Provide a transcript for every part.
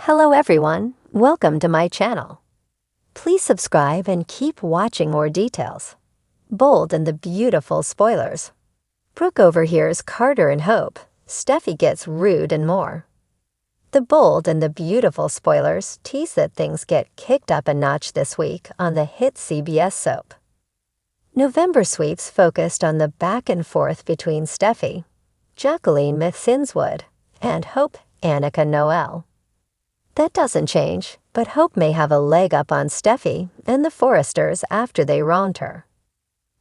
Hello everyone, welcome to my channel. Please subscribe and keep watching more details. Bold and the beautiful spoilers. Brooke overhears Carter and Hope, Steffy gets rude and more. The bold and the beautiful spoilers tease that things get kicked up a notch this week on the hit CBS soap. November sweeps focused on the back and forth between Steffy, Jacqueline Myth-Sinswood, and Hope Annika Noel. That doesn't change, but Hope may have a leg up on Steffy and the Forresters after they wronged her.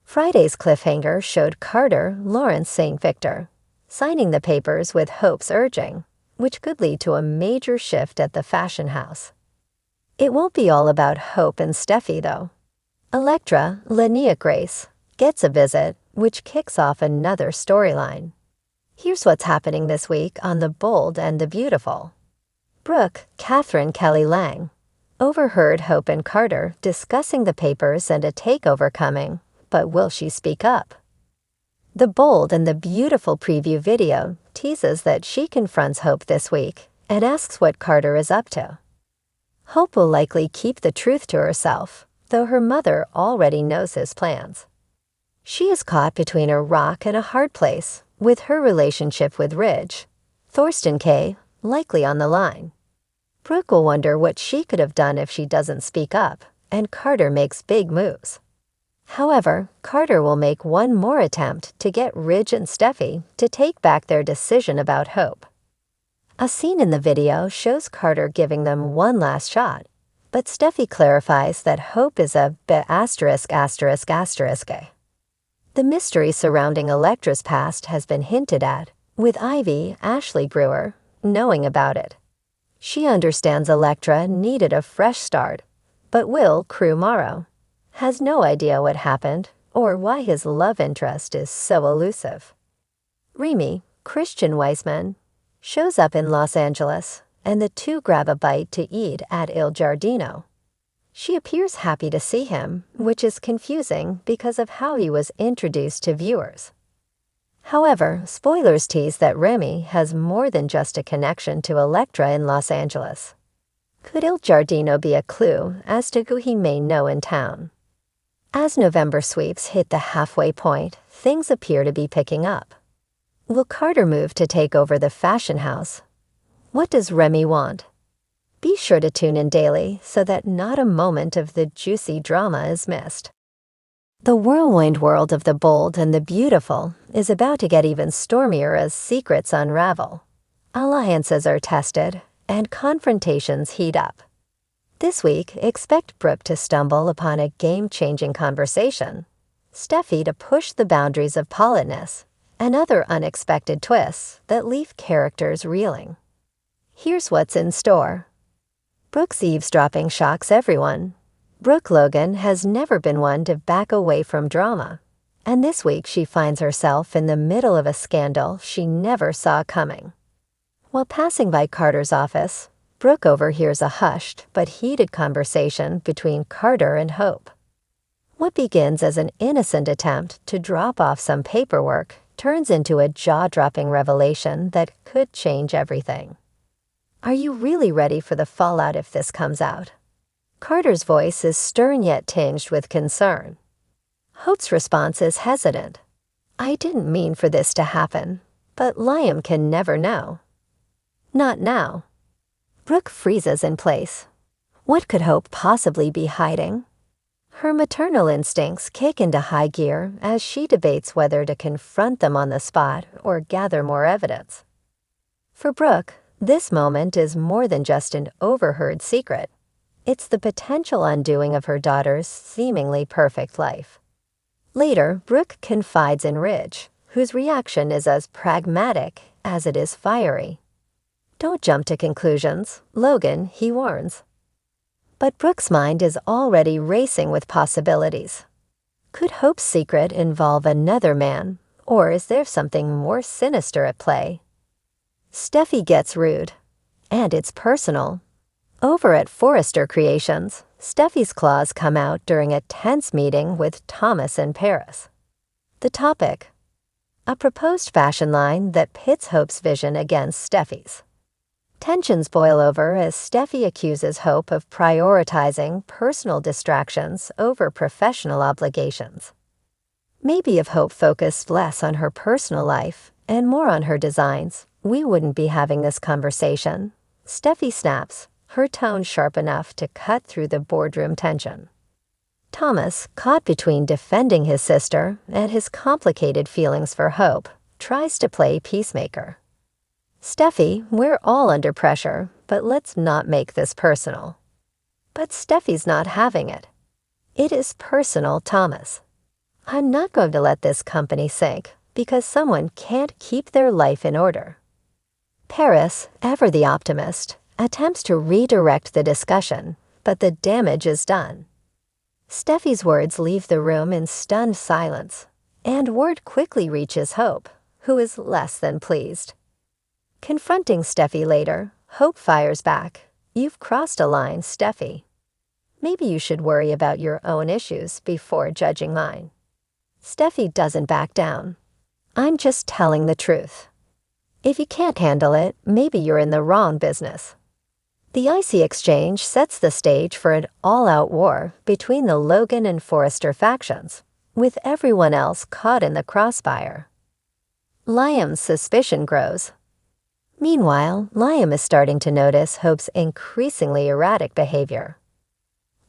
Friday's cliffhanger showed Carter, Lawrence St. Victor, signing the papers with Hope's urging, which could lead to a major shift at the fashion house. It won't be all about Hope and Steffy, though. Electra, Linnea Grace, gets a visit, which kicks off another storyline. Here's what's happening this week on The Bold and the Beautiful. Brooke, Catherine Kelly Lang, overheard Hope and Carter discussing the papers and a takeover coming, but will she speak up? The Bold and the Beautiful preview video teases that she confronts Hope this week and asks what Carter is up to. Hope will likely keep the truth to herself, though her mother already knows his plans. She is caught between a rock and a hard place, with her relationship with Ridge, Thorsten K., likely on the line. Brooke will wonder what she could have done if she doesn't speak up, and Carter makes big moves. However, Carter will make one more attempt to get Ridge and Steffy to take back their decision about Hope. A scene in the video shows Carter giving them one last shot, but Steffy clarifies that Hope is a *****. The mystery surrounding Electra's past has been hinted at, with Ivy, Ashley Brewer, knowing about it. She understands Electra needed a fresh start, but Will Crew Morrow has no idea what happened or why his love interest is so elusive. Remy, Christian Weisman, shows up in Los Angeles, and the two grab a bite to eat at Il Giardino. She appears happy to see him, which is confusing because of how he was introduced to viewers. However, spoilers tease that Remy has more than just a connection to Electra in Los Angeles. Could Il Giardino be a clue as to who he may know in town? As November sweeps hit the halfway point, things appear to be picking up. Will Carter move to take over the fashion house? What does Remy want? Be sure to tune in daily so that not a moment of the juicy drama is missed. The whirlwind world of the bold and the beautiful is about to get even stormier as secrets unravel. Alliances are tested, and confrontations heat up. This week, expect Brooke to stumble upon a game-changing conversation, Steffy to push the boundaries of politeness, and other unexpected twists that leave characters reeling. Here's what's in store. Brooke's eavesdropping shocks everyone. Brooke Logan has never been one to back away from drama, and this week she finds herself in the middle of a scandal she never saw coming. While passing by Carter's office, Brooke overhears a hushed but heated conversation between Carter and Hope. What begins as an innocent attempt to drop off some paperwork turns into a jaw-dropping revelation that could change everything. Are you really ready for the fallout if this comes out? Carter's voice is stern yet tinged with concern. Hope's response is hesitant. I didn't mean for this to happen, but Liam can never know. Not now. Brooke freezes in place. What could Hope possibly be hiding? Her maternal instincts kick into high gear as she debates whether to confront them on the spot or gather more evidence. For Brooke, this moment is more than just an overheard secret. It's the potential undoing of her daughter's seemingly perfect life. Later, Brooke confides in Ridge, whose reaction is as pragmatic as it is fiery. Don't jump to conclusions, Logan, he warns. But Brooke's mind is already racing with possibilities. Could Hope's secret involve another man, or is there something more sinister at play? Steffy gets rude, and it's personal. Over at Forrester Creations, Steffi's claws come out during a tense meeting with Thomas in Paris. The topic: a proposed fashion line that pits Hope's vision against Steffi's. Tensions boil over as Steffi accuses Hope of prioritizing personal distractions over professional obligations. Maybe if Hope focused less on her personal life and more on her designs, we wouldn't be having this conversation. Steffi snaps, her tone sharp enough to cut through the boardroom tension. Thomas, caught between defending his sister and his complicated feelings for Hope, tries to play peacemaker. Steffi, we're all under pressure, but let's not make this personal. But Steffi's not having it. It is personal, Thomas. I'm not going to let this company sink because someone can't keep their life in order. Paris, ever the optimist, attempts to redirect the discussion, but the damage is done. Steffi's words leave the room in stunned silence, and word quickly reaches Hope, who is less than pleased. Confronting Steffi later, Hope fires back. You've crossed a line, Steffi. Maybe you should worry about your own issues before judging mine. Steffi doesn't back down. I'm just telling the truth. If you can't handle it, maybe you're in the wrong business. The icy exchange sets the stage for an all-out war between the Logan and Forrester factions, with everyone else caught in the crossfire. Liam's suspicion grows. Meanwhile, Liam is starting to notice Hope's increasingly erratic behavior.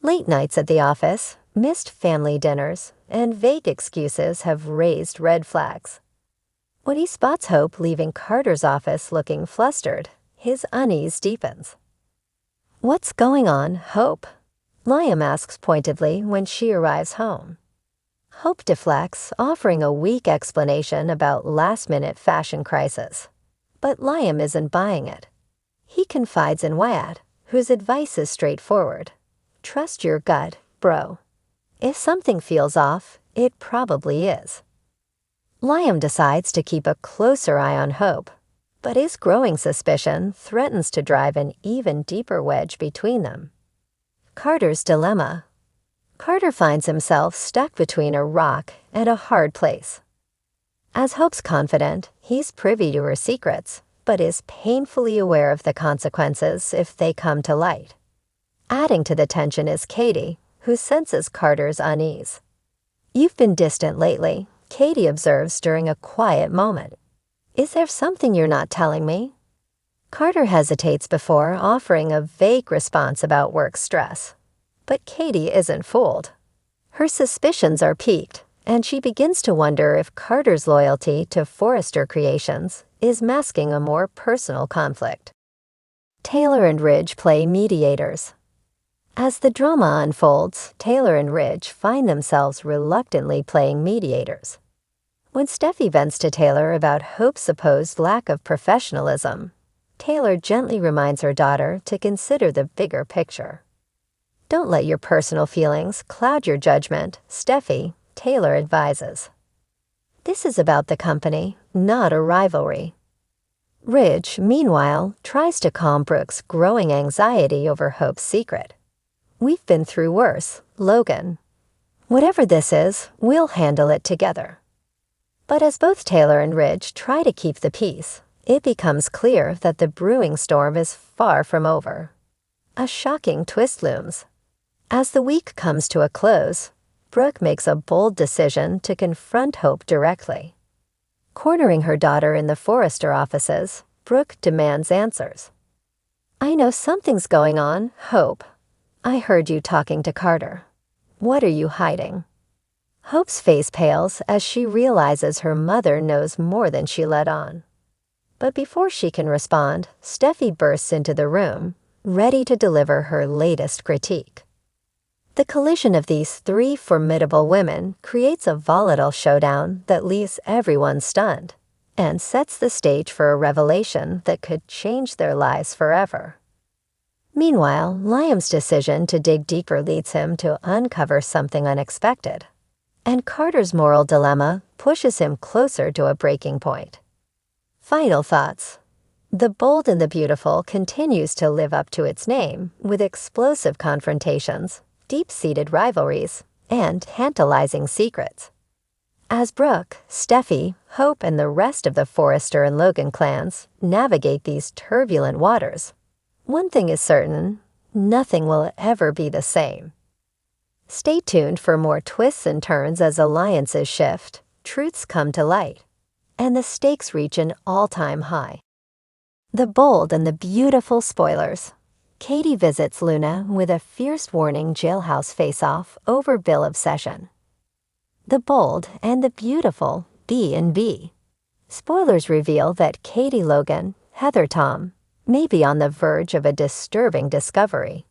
Late nights at the office, missed family dinners, and vague excuses have raised red flags. When he spots Hope leaving Carter's office looking flustered, his unease deepens. What's going on, Hope? Liam asks pointedly when she arrives home. Hope deflects, offering a weak explanation about last-minute fashion crisis. But Liam isn't buying it. He confides in Wyatt, whose advice is straightforward. Trust your gut, bro. If something feels off, it probably is. Liam decides to keep a closer eye on Hope, but his growing suspicion threatens to drive an even deeper wedge between them. Carter's dilemma. Carter finds himself stuck between a rock and a hard place. As Hope's confident, he's privy to her secrets, but is painfully aware of the consequences if they come to light. Adding to the tension is Katie, who senses Carter's unease. You've been distant lately, Katie observes during a quiet moment. Is there something you're not telling me? Carter hesitates before offering a vague response about work stress. But Katie isn't fooled. Her suspicions are piqued, and she begins to wonder if Carter's loyalty to Forrester Creations is masking a more personal conflict. Taylor and Ridge play mediators. As the drama unfolds, Taylor and Ridge find themselves reluctantly playing mediators. When Steffi vents to Taylor about Hope's supposed lack of professionalism, Taylor gently reminds her daughter to consider the bigger picture. Don't let your personal feelings cloud your judgment, Steffi, Taylor advises. This is about the company, not a rivalry. Ridge, meanwhile, tries to calm Brooke's growing anxiety over Hope's secret. We've been through worse, Logan. Whatever this is, we'll handle it together. But as both Taylor and Ridge try to keep the peace, it becomes clear that the brewing storm is far from over. A shocking twist looms. As the week comes to a close, Brooke makes a bold decision to confront Hope directly. Cornering her daughter in the Forrester offices, Brooke demands answers. I know something's going on, Hope. I heard you talking to Carter. What are you hiding? Hope's face pales as she realizes her mother knows more than she let on. But before she can respond, Steffi bursts into the room, ready to deliver her latest critique. The collision of these three formidable women creates a volatile showdown that leaves everyone stunned and sets the stage for a revelation that could change their lives forever. Meanwhile, Liam's decision to dig deeper leads him to uncover something unexpected, and Carter's moral dilemma pushes him closer to a breaking point. Final thoughts. The Bold and the Beautiful continues to live up to its name with explosive confrontations, deep-seated rivalries, and tantalizing secrets. As Brooke, Steffy, Hope, and the rest of the Forrester and Logan clans navigate these turbulent waters, one thing is certain: nothing will ever be the same. Stay tuned for more twists and turns as alliances shift, truths come to light, and the stakes reach an all-time high. The bold and the beautiful spoilers. Katie visits Luna with a fierce warning jailhouse face-off over Bill obsession. The bold and the beautiful B&B. Spoilers reveal that Katie Logan, Heather Tom, may be on the verge of a disturbing discovery.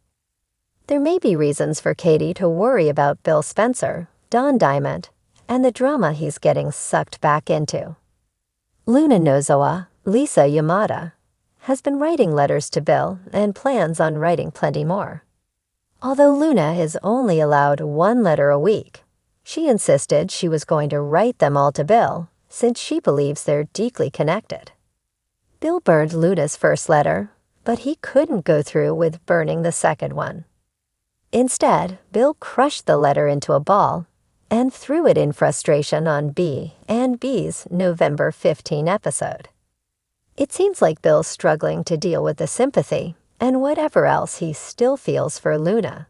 There may be reasons for Katie to worry about Bill Spencer, Don Diamond, and the drama he's getting sucked back into. Luna Nozowa, Lisa Yamada, has been writing letters to Bill and plans on writing plenty more. Although Luna is only allowed one letter a week, she insisted she was going to write them all to Bill since she believes they're deeply connected. Bill burned Luna's first letter, but he couldn't go through with burning the second one. Instead, Bill crushed the letter into a ball and threw it in frustration on B and B's November 15 episode. It seems like Bill's struggling to deal with the sympathy and whatever else he still feels for Luna.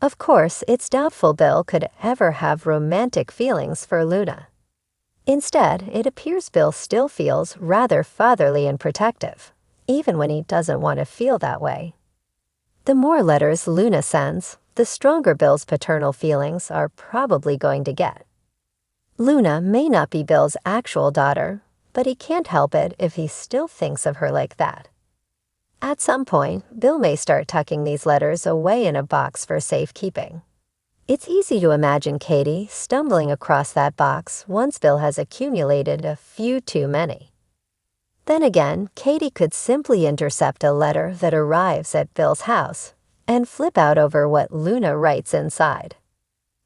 Of course, it's doubtful Bill could ever have romantic feelings for Luna. Instead, it appears Bill still feels rather fatherly and protective, even when he doesn't want to feel that way. The more letters Luna sends, the stronger Bill's paternal feelings are probably going to get. Luna may not be Bill's actual daughter, but he can't help it if he still thinks of her like that. At some point, Bill may start tucking these letters away in a box for safekeeping. It's easy to imagine Katie stumbling across that box once Bill has accumulated a few too many. Then again, Katie could simply intercept a letter that arrives at Bill's house and flip out over what Luna writes inside.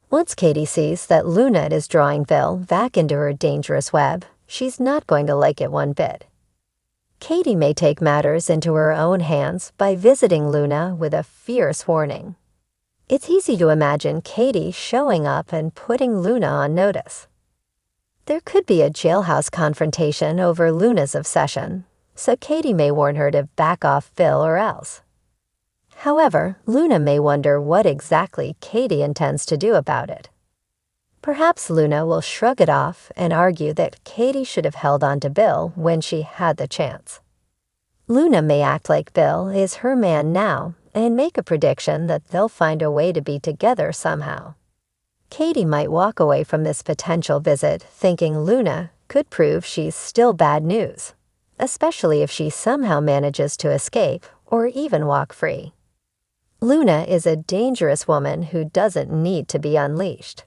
Once Katie sees that Luna is drawing Bill back into her dangerous web, she's not going to like it one bit. Katie may take matters into her own hands by visiting Luna with a fierce warning. It's easy to imagine Katie showing up and putting Luna on notice. There could be a jailhouse confrontation over Luna's obsession, so Katie may warn her to back off Bill or else. However, Luna may wonder what exactly Katie intends to do about it. Perhaps Luna will shrug it off and argue that Katie should have held on to Bill when she had the chance. Luna may act like Bill is her man now and make a prediction that they'll find a way to be together somehow. Katie might walk away from this potential visit thinking Luna could prove she's still bad news, especially if she somehow manages to escape or even walk free. Luna is a dangerous woman who doesn't need to be unleashed.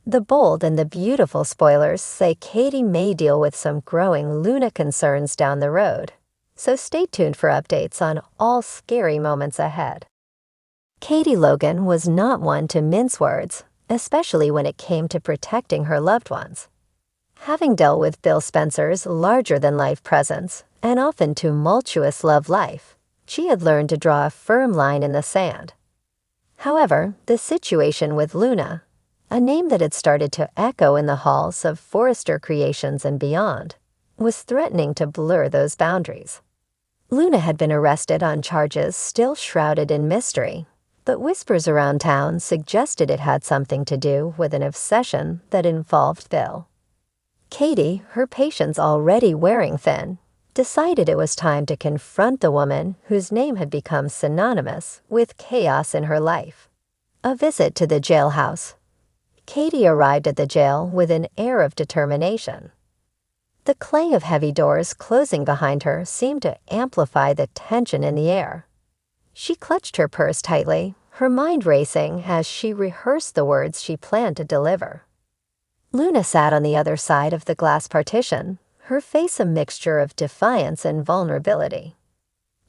The bold and the beautiful spoilers say Katie may deal with some growing Luna concerns down the road, so stay tuned for updates on all scary moments ahead. Katie Logan was not one to mince words, especially when it came to protecting her loved ones. Having dealt with Bill Spencer's larger-than-life presence and often tumultuous love life, she had learned to draw a firm line in the sand. However, the situation with Luna, a name that had started to echo in the halls of Forrester Creations and beyond, was threatening to blur those boundaries. Luna had been arrested on charges still shrouded in mystery, but whispers around town suggested it had something to do with an obsession that involved Bill. Katie, her patience already wearing thin, decided it was time to confront the woman whose name had become synonymous with chaos in her life. A visit to the jailhouse. Katie arrived at the jail with an air of determination. The clang of heavy doors closing behind her seemed to amplify the tension in the air. She clutched her purse tightly, her mind racing as she rehearsed the words she planned to deliver. Luna sat on the other side of the glass partition, her face a mixture of defiance and vulnerability.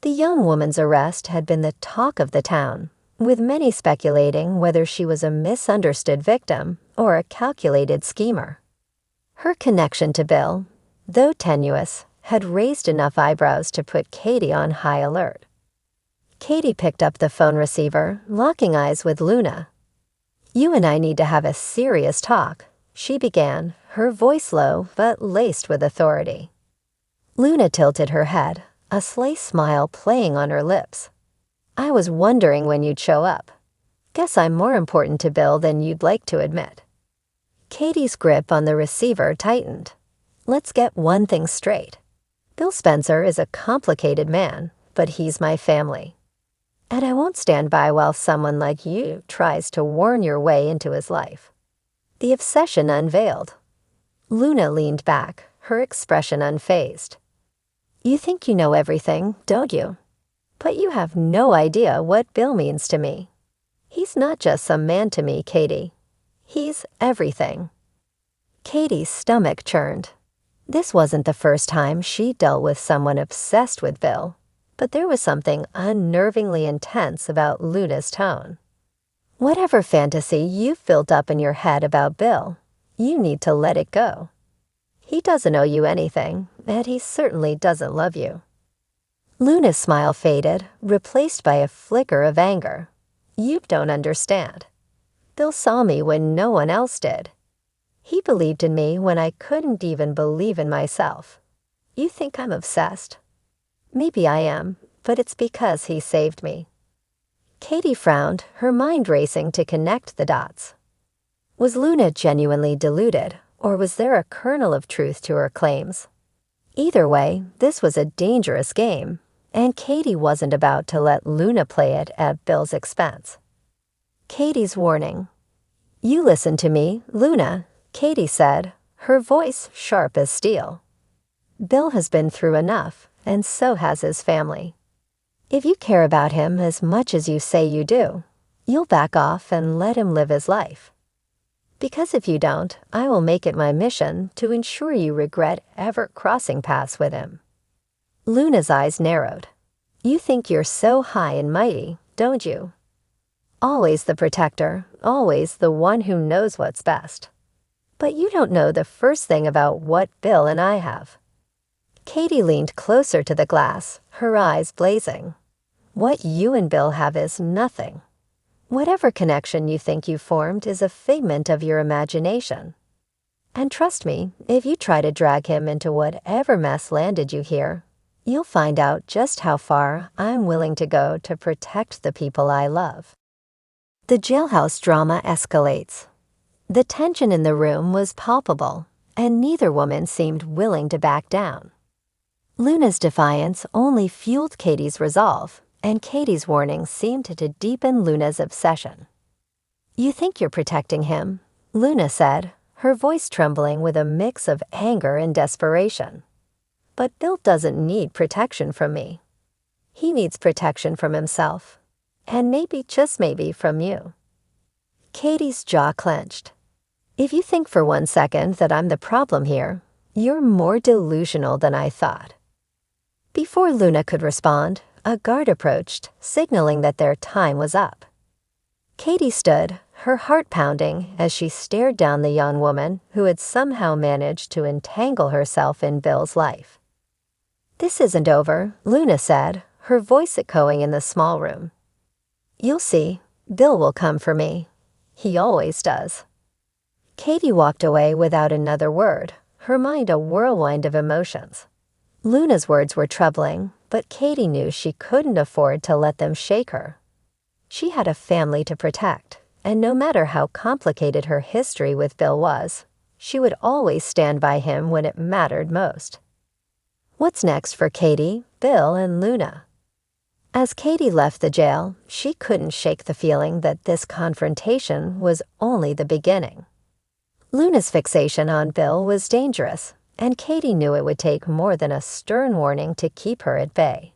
The young woman's arrest had been the talk of the town, with many speculating whether she was a misunderstood victim or a calculated schemer. Her connection to Bill, though tenuous, had raised enough eyebrows to put Katie on high alert. Katie picked up the phone receiver, locking eyes with Luna. "You and I need to have a serious talk. she began, her voice low but laced with authority. Luna tilted her head, a sly smile playing on her lips. I was wondering when you'd show up. Guess I'm more important to Bill than you'd like to admit. Katie's grip on the receiver tightened. Let's get one thing straight. Bill Spencer is a complicated man, but he's my family. And I won't stand by while someone like you tries to worm your way into his life. The obsession unveiled. Luna leaned back, her expression unfazed. You think you know everything, don't you? But you have no idea what Bill means to me. He's not just some man to me, Katie. He's everything. Katie's stomach churned. This wasn't the first time she dealt with someone obsessed with Bill, but there was something unnervingly intense about Luna's tone. Whatever fantasy you've built up in your head about Bill, you need to let it go. He doesn't owe you anything, and he certainly doesn't love you. Luna's smile faded, replaced by a flicker of anger. You don't understand. Bill saw me when no one else did. He believed in me when I couldn't even believe in myself. You think I'm obsessed? Maybe I am, but it's because he saved me. Katie frowned, her mind racing to connect the dots. Was Luna genuinely deluded, or was there a kernel of truth to her claims? Either way, this was a dangerous game, and Katie wasn't about to let Luna play it at Bill's expense. Katie's warning. You listen to me, Luna, Katie said, her voice sharp as steel. Bill has been through enough, and so has his family. If you care about him as much as you say you do, you'll back off and let him live his life. Because if you don't, I will make it my mission to ensure you regret ever crossing paths with him. Luna's eyes narrowed. You think you're so high and mighty, don't you? Always the protector, always the one who knows what's best. But you don't know the first thing about what Bill and I have. Katie leaned closer to the glass, her eyes blazing. What you and Bill have is nothing. Whatever connection you think you formed is a figment of your imagination. And trust me, if you try to drag him into whatever mess landed you here, you'll find out just how far I'm willing to go to protect the people I love. The jailhouse drama escalates. The tension in the room was palpable, and neither woman seemed willing to back down. Luna's defiance only fueled Katie's resolve, and Katie's warning seemed to deepen Luna's obsession. You think you're protecting him, Luna said, her voice trembling with a mix of anger and desperation. But Bill doesn't need protection from me. He needs protection from himself, and maybe, just maybe, from you. Katie's jaw clenched. If you think for 1 second that I'm the problem here, you're more delusional than I thought. Before Luna could respond, a guard approached, signaling that their time was up. Katie stood, her heart pounding, as she stared down the young woman who had somehow managed to entangle herself in Bill's life. This isn't over, Luna said, her voice echoing in the small room. You'll see, Bill will come for me. He always does. Katie walked away without another word, her mind a whirlwind of emotions. Luna's words were troubling, but Katie knew she couldn't afford to let them shake her. She had a family to protect, and no matter how complicated her history with Bill was, she would always stand by him when it mattered most. What's next for Katie, Bill, and Luna? As Katie left the jail, she couldn't shake the feeling that this confrontation was only the beginning. Luna's fixation on Bill was dangerous, and Katie knew it would take more than a stern warning to keep her at bay.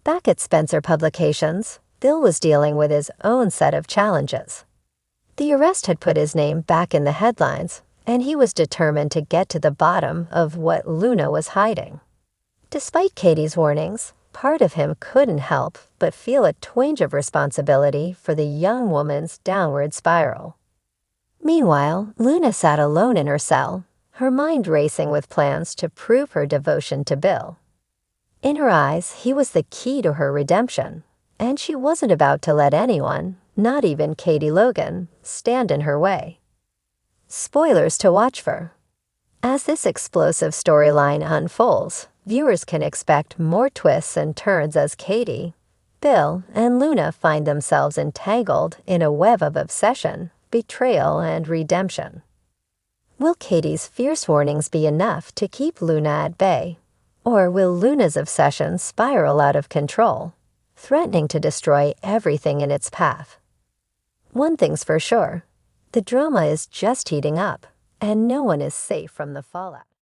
Back at Spencer Publications, Bill was dealing with his own set of challenges. The arrest had put his name back in the headlines, and he was determined to get to the bottom of what Luna was hiding. Despite Katie's warnings, part of him couldn't help but feel a twinge of responsibility for the young woman's downward spiral. Meanwhile, Luna sat alone in her cell, her mind racing with plans to prove her devotion to Bill. In her eyes, he was the key to her redemption, and she wasn't about to let anyone, not even Katie Logan, stand in her way. Spoilers to watch for. As this explosive storyline unfolds, viewers can expect more twists and turns as Katie, Bill, and Luna find themselves entangled in a web of obsession, betrayal, and redemption. Will Katie's fierce warnings be enough to keep Luna at bay? Or will Luna's obsession spiral out of control, threatening to destroy everything in its path? One thing's for sure, the drama is just heating up, and no one is safe from the fallout.